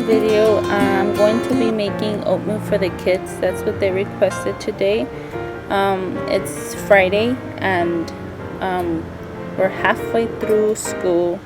video. I'm going to be making oatmeal for the kids. That's what they requested today. It's Friday and we're halfway through school,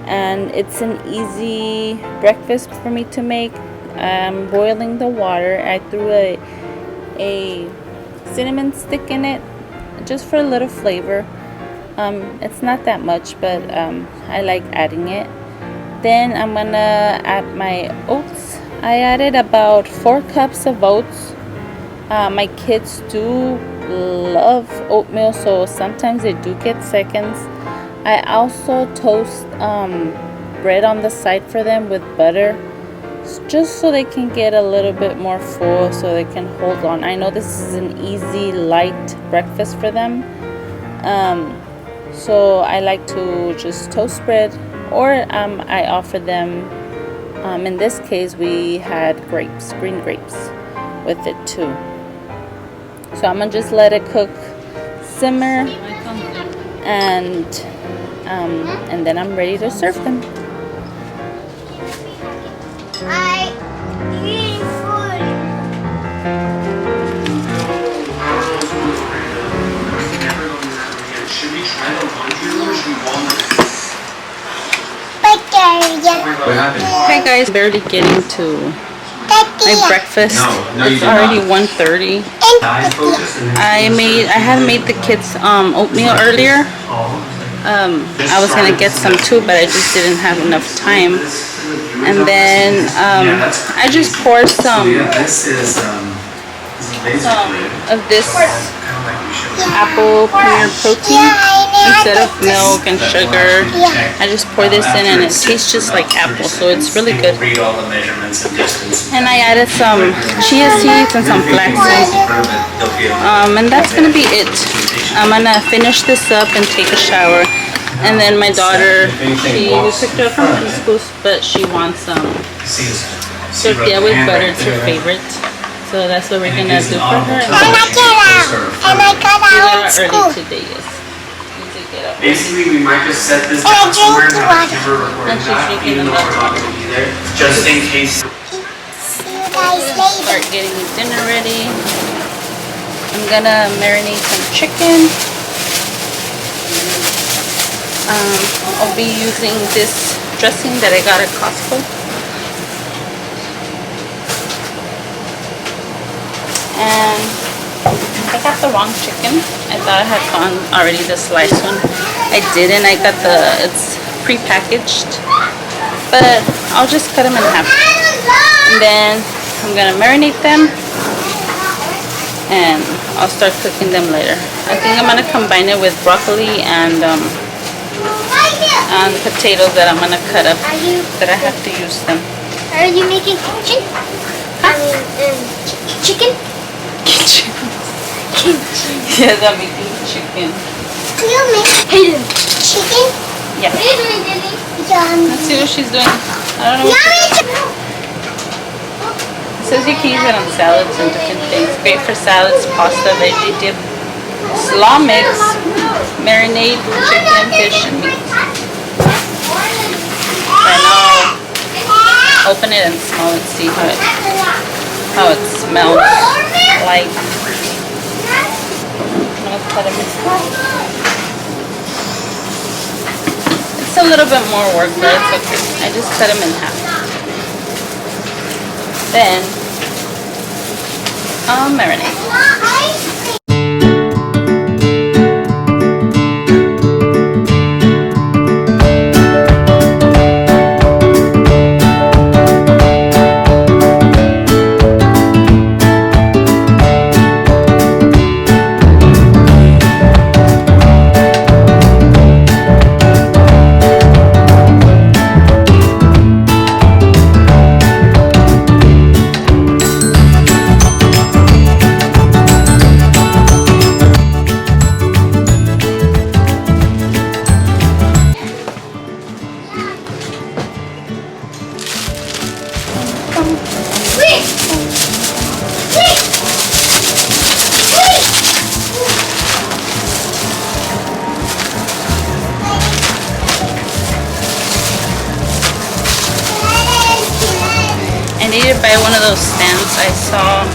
and it's an easy breakfast for me to make. I'm boiling the water. I threw a cinnamon stick in it just for a little flavor. It's not that much, but I like adding it. Then I'm gonna add my oats. I added about 4 cups of oats. My kids do love oatmeal, so sometimes they do get seconds. I also toast bread on the side for them with butter, just so they can get a little bit more full, so they can hold on. I know this is an easy, light breakfast for them. So I like to just toast bread, or I offer them, in this case we had grapes, green grapes with it too. So I'm gonna just let it cook, simmer, and then I'm ready to serve them. I eat food. Should we try the laundry room or should we walnut? Hey guys, barely getting to my breakfast. It's already 1:30. I had made the kids oatmeal earlier. I was gonna get some too, but I just didn't have enough time. And then I just poured some of this apple peanut protein instead of milk and sugar. I just pour this in, and it tastes just like apple, so it's really good. And I added some chia seeds and some flax seeds. And that's gonna be it. I'm gonna finish this up and take a shower. And then my daughter, we picked her up from preschool, but she wants some tortilla with butter. It's her favorite. So that's what we're gonna do for her. And I got out of school. Early today, yes. Basically, we might just set this And I down somewhere drink and water. have camera recording that, even though we're not gonna be there, just in case. See you guys later. Start getting dinner ready. I'm gonna marinate some chicken. I'll be using this dressing that I got at Costco. And I got the wrong chicken. I thought I had gotten already the sliced one. I didn't. I got it's pre-packaged. But I'll just cut them in half. And then I'm gonna marinate them, and I'll start cooking them later. I think I'm gonna combine it with broccoli and potatoes that I'm gonna cut up, that I have to use them. Are you making chicken? Huh? Chicken? Yes, I'm making chicken. Can you make chicken? Yeah. What are you doing, Daddy? Let's see what she's doing. I don't know. It says you can use it on salads and different things. Great for salads, pasta, veggie dip, slaw mix, marinade, chicken, fish, and meat. And I'll open it and smell and see how it smells like. I'm gonna cut them in half. It's a little bit more work, but it's okay. I just cut them in half. Then I'll marinate. buy one of those stands. I saw,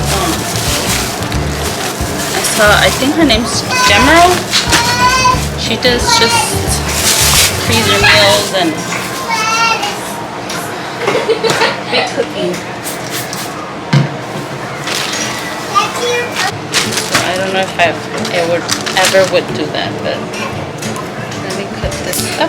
I think her name's Demerald. She does just freezer meals and big cooking. So I don't know if I ever would do that, but let me cut this up.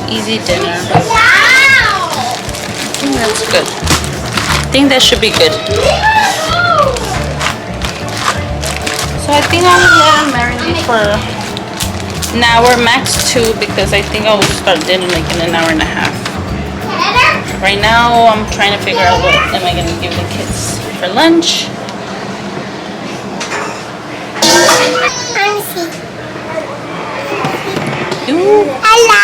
Easy dinner. I think that's good. I think that should be good. So I think I'll let them marinate for an hour, max 2, because I think I will start dinner like in an hour and a half. Right now I'm trying to figure out what am I going to give the kids for lunch. Hello.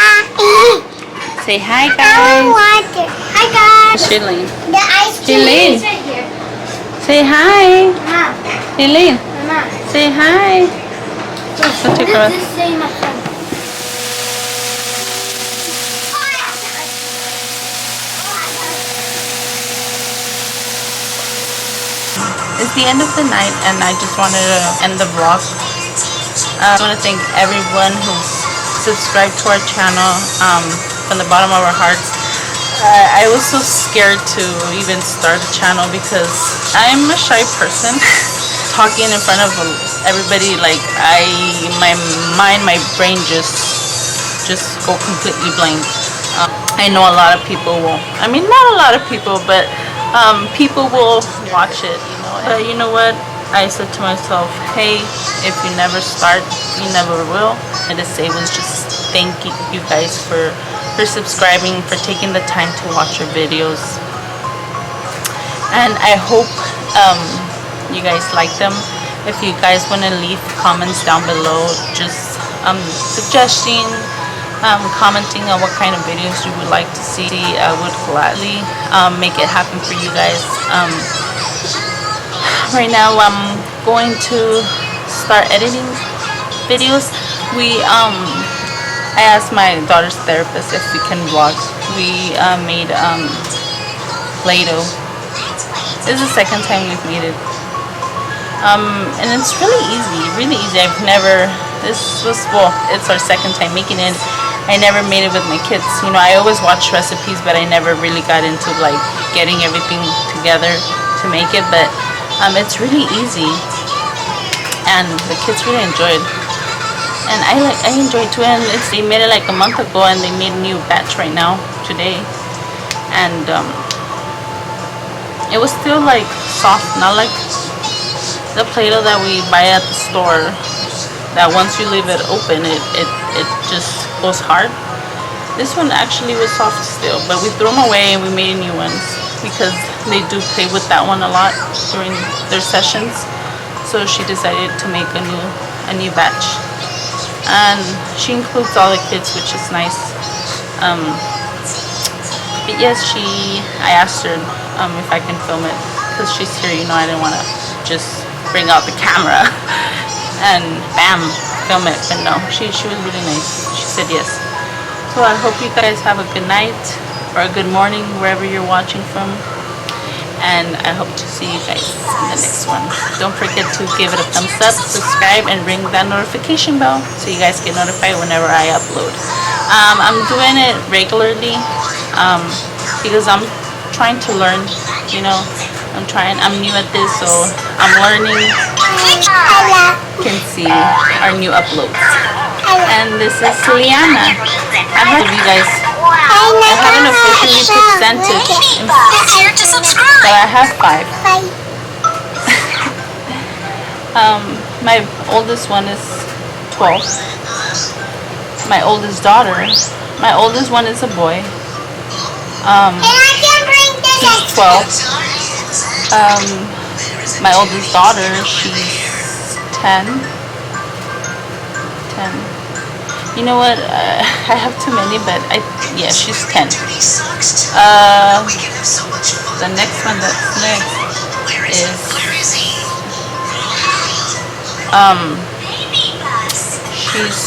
Say hi, guys. Water. Hi guys. Shailene. The ice cream Shailene. is right here. Say hi. Mom. Shailene. Mama. Say hi. What take does her. this say, my friend? It's the end of the night and I just wanted to end the vlog. I want to thank everyone who's subscribed to our channel from the bottom of our hearts. I was so scared to even start a channel because I'm a shy person. Talking in front of everybody, like my mind, my brain just go completely blank. I know a lot of people will, I mean not a lot of people, but people will watch it, you know. But you know what? I said to myself, hey, if you never start, you never will. And to say was just thank you guys for subscribing, for taking the time to watch our videos. And I hope you guys like them. If you guys want to leave comments down below, just suggesting, commenting on what kind of videos you would like to see, I would gladly make it happen for you guys. Right now I'm going to start editing videos. I asked my daughter's therapist if we can vlog. We made Playdough. This is the second time we've made it. And it's really easy, I've never, it's our second time making it. I never made it with my kids. You know, I always watch recipes, but I never really got into like getting everything together to make it. But it's really easy, and the kids really enjoyed. And I enjoyed too. And they made it like a month ago, and they made a new batch right now today, and it was still like soft, not like the Play-Doh that we buy at the store. That once you leave it open, it just goes hard. This one actually was soft still, but we threw them away and we made new ones because they do play with that one a lot during their sessions. So she decided to make a new batch, and she includes all the kids, which is nice. But yes, I asked her if I can film it because she's here. You know, I didn't want to just bring out the camera and bam, film it. But no, she was really nice. She said yes. So I hope you guys have a good night or a good morning wherever you're watching from, and I hope to see you guys in the next one. Don't forget to give it a thumbs up, subscribe, and ring that notification bell so you guys get notified whenever I upload. I'm doing it regularly because I'm trying to learn, you know. I'm new at this, so I'm learning. You can see our new uploads. And this is Liana. I have you guys. I haven't officially presented, but I have 5. My oldest one is 12. My oldest daughter. My oldest one is a boy. He's 12. My oldest daughter, she's 10. You know what? I have too many, but yeah, she's 10. The next one that's next is she's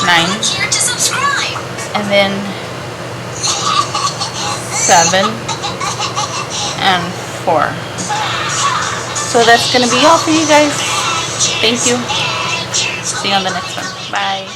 9, and then 7 and 4. So that's gonna be all for you guys. Thank you. See you on the next one. Bye.